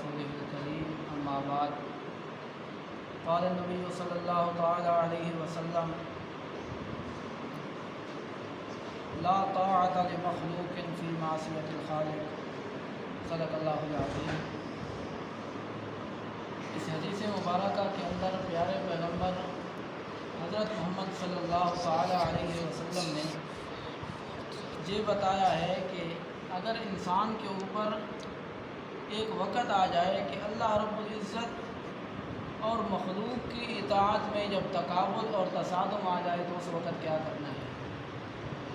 رسوله الكريم أما بعد قال النبي صلى الله تعالى عليه وسلم لا طاعة لمخلوق في معصية الخالق صدق اللہ العظیم۔ اس حدیث مبارکہ کے اندر پیارے پیغمبر حضرت محمد صلی اللہ تعالی علیہ وسلم نے یہ بتایا ہے کہ اگر انسان کے اوپر ایک وقت آ جائے کہ اللہ رب العزت اور مخلوق کی اطاعت میں جب تقابل اور تصادم آ جائے تو اس وقت کیا کرنا ہے،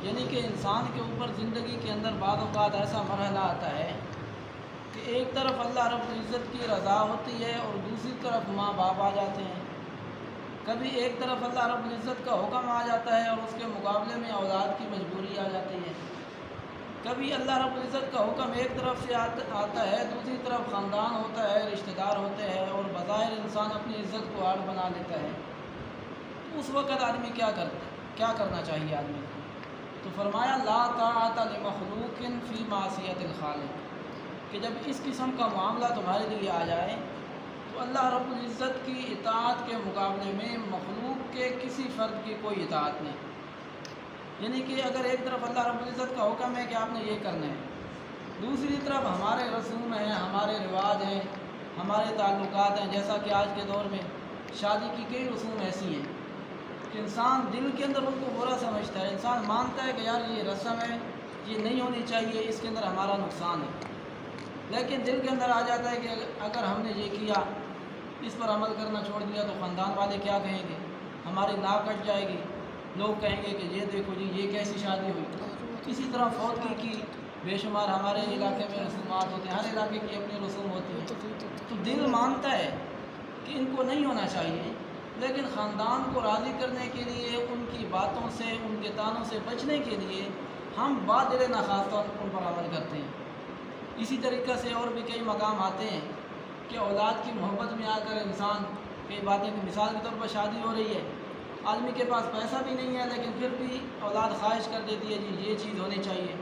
یعنی کہ انسان کے اوپر زندگی کے اندر بعض اوقات ایسا مرحلہ آتا ہے کہ ایک طرف اللہ رب العزت کی رضا ہوتی ہے اور دوسری طرف ماں باپ آ جاتے ہیں، کبھی ایک طرف اللہ رب العزت کا حکم آ جاتا ہے اور اس کے مقابلے میں اولاد کی مجبوری آ جاتی ہے، کبھی اللہ رب العزت کا حکم ایک طرف سے آتا ہے، دوسری طرف خاندان ہوتا ہے، رشتہ دار ہوتے ہیں اور بظاہر انسان اپنی عزت کو آڑ بنا لیتا ہے، تو اس وقت آدمی کیا کرنا چاہیے آدمی کو؟ تو فرمایا لا طاعۃ لمخلوق فی معصیۃ الخالق، کہ جب اس قسم کا معاملہ تمہارے لیے آ جائے تو اللہ رب العزت کی اطاعت کے مقابلے میں مخلوق کے کسی فرد کی کوئی اطاعت نہیں، یعنی کہ اگر ایک طرف اللہ رب العزت کا حکم ہے کہ آپ نے یہ کرنا ہے، دوسری طرف ہمارے رسوم ہیں، ہمارے رواج ہیں، ہمارے تعلقات ہیں، جیسا کہ آج کے دور میں شادی کی کئی رسوم ایسی ہیں کہ انسان دل کے اندر ان کو برا سمجھتا ہے، انسان مانتا ہے کہ یار یہ رسم ہے، یہ نہیں ہونی چاہیے، اس کے اندر ہمارا نقصان ہے، لیکن دل کے اندر آ جاتا ہے کہ اگر ہم نے یہ کیا، اس پر عمل کرنا چھوڑ دیا تو خاندان والے کیا کہیں گے، ہماری ناک کٹ جائے گی، لوگ کہیں گے کہ یہ دیکھو جی یہ کیسی شادی ہوئی۔ اسی طرح فوتگی کی بے شمار ہمارے علاقے میں رسومات ہوتے ہیں، ہر علاقے کی اپنی رسوم ہوتی ہیں، تو دل مانتا ہے کہ ان کو نہیں ہونا چاہیے، لیکن خاندان کو راضی کرنے کے لیے، ان کی باتوں سے، ان کے طعنوں سے بچنے کے لیے ہم بادل نخواستہ ان پر عمل کرتے ہیں۔ اسی طریقے سے اور بھی کئی مقام آتے ہیں کہ اولاد کی محبت میں آ کر انسان کئی باتیں، مثال کے طور پر شادی ہو رہی ہے، آدمی کے پاس پیسہ بھی نہیں ہے لیکن پھر بھی اولاد خواہش کر دیتی ہے جی یہ چیز ہونی چاہیے،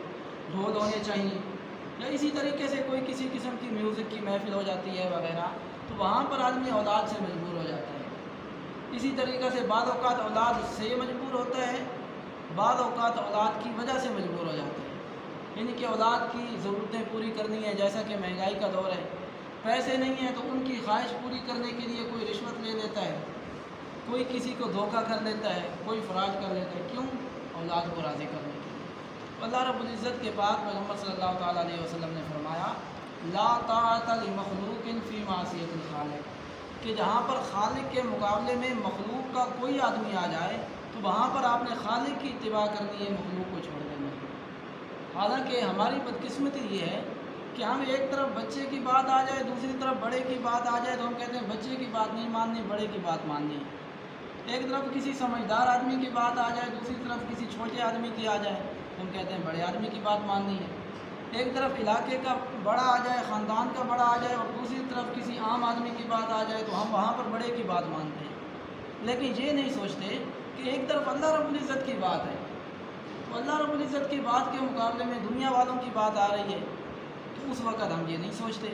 ڈھول ہونے چاہیے، یا اسی طریقے سے کوئی کسی قسم کی میوزک کی محفل ہو جاتی ہے وغیرہ، تو وہاں پر آدمی اولاد سے مجبور ہو جاتا ہے۔ اسی طریقے سے بعض اوقات اولاد سے مجبور ہوتا ہے، بعض اوقات اولاد کی وجہ سے مجبور ہو جاتا ہے، یعنی کہ اولاد کی ضرورتیں پوری کرنی ہے، جیسا کہ مہنگائی کا دور ہے، پیسے نہیں ہیں تو ان کی خواہش پوری کرنے کے لیے کوئی رشوت لے لیتا ہے، کوئی کسی کو دھوکہ کر لیتا ہے، کوئی فراڈ کر لیتا ہے، کیوں؟ اولاد کو راضی کرنے کے لیے۔ اللہ رب العزت کے پاک پیغمبر صلی اللہ تعالیٰ علیہ وسلم نے فرمایا لا طاعۃ لمخلوق فی معصیۃ الخالق، کہ جہاں پر خالق کے مقابلے میں مخلوق کا کوئی آدمی آ جائے تو وہاں پر آپ نے خالق کی اتباع کرنی ہے، مخلوق کو چھوڑ دینا ہے۔ حالانکہ ہماری بدقسمتی یہ ہے کہ ہم ایک طرف بچے کی بات آ جائے، دوسری طرف بڑے کی بات آ جائے تو ہم کہتے ہیں بچے کی بات نہیں ماننی، بڑے کی بات ماننی ہے، ایک طرف کسی سمجھدار آدمی کی بات آ جائے، دوسری طرف کسی چھوٹے آدمی کی آ جائے تو ہم کہتے ہیں بڑے آدمی کی بات ماننی ہے، ایک طرف علاقے کا بڑا آ جائے، خاندان کا بڑا آ جائے اور دوسری طرف کسی عام آدمی کی بات آ جائے تو ہم وہاں پر بڑے کی بات مانتے ہیں، لیکن یہ نہیں سوچتے کہ ایک طرف اللہ رب العزت کی بات ہے، تو اللہ رب العزت کی بات کے مقابلے میں دنیا والوں کی بات آ رہی ہے، تو اس وقت ہم یہ نہیں سوچتے،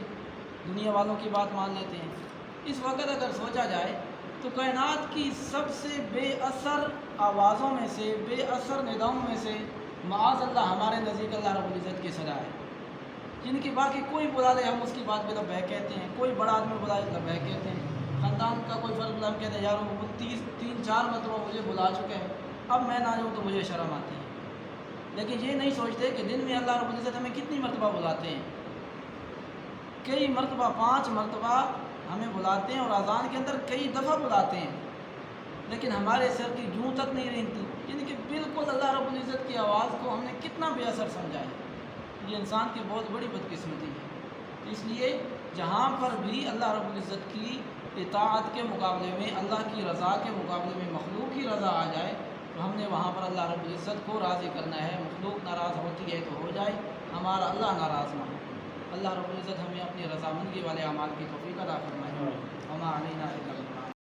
دنیا والوں کی بات مان لیتے ہیں۔ اس وقت اگر سوچا جائے تو کائنات کی سب سے بے اثر آوازوں میں سے، بے اثر نداؤں میں سے معاذ اللہ ہمارے نزدیک اللہ رب العزت کی صدا ہے، جن کی باقی کوئی بلا لے ہم اس کی بات پہ لبیک کہتے ہیں، کوئی بڑا آدمی بلا لے لبیک کہتے ہیں، خاندان کا کوئی فرد بلا ہم کہتے ہیں یار وہ 3-4 مرتبہ مجھے بلا چکے ہیں، اب میں نہ جاؤں تو مجھے شرم آتی ہے، لیکن یہ نہیں سوچتے کہ دن میں اللہ رب العزت ہمیں کتنی مرتبہ بلاتے ہیں، کئی مرتبہ 5 مرتبہ ہمیں بلاتے ہیں اور اذان کے اندر کئی دفعہ بلاتے ہیں، لیکن ہمارے سر کی جوں تک نہیں رہتی، یعنی کہ بالکل اللہ رب العزت کی آواز کو ہم نے کتنا بے اثر سمجھا ہے۔ یہ انسان کی بہت بڑی بدقسمتی ہے، اس لیے جہاں پر بھی اللہ رب العزت کی اطاعت کے مقابلے میں، اللہ کی رضا کے مقابلے میں مخلوق کی رضا آ جائے تو ہم نے وہاں پر اللہ رب العزت کو راضی کرنا ہے، مخلوق ناراض ہوتی ہے تو ہو جائے، ہمارا اللہ ناراض نہ ہو۔ اللہ رب العزت ہمیں اپنی رضامندی والے اعمال کی توفیق عطا فرمائے۔ وما علینا الا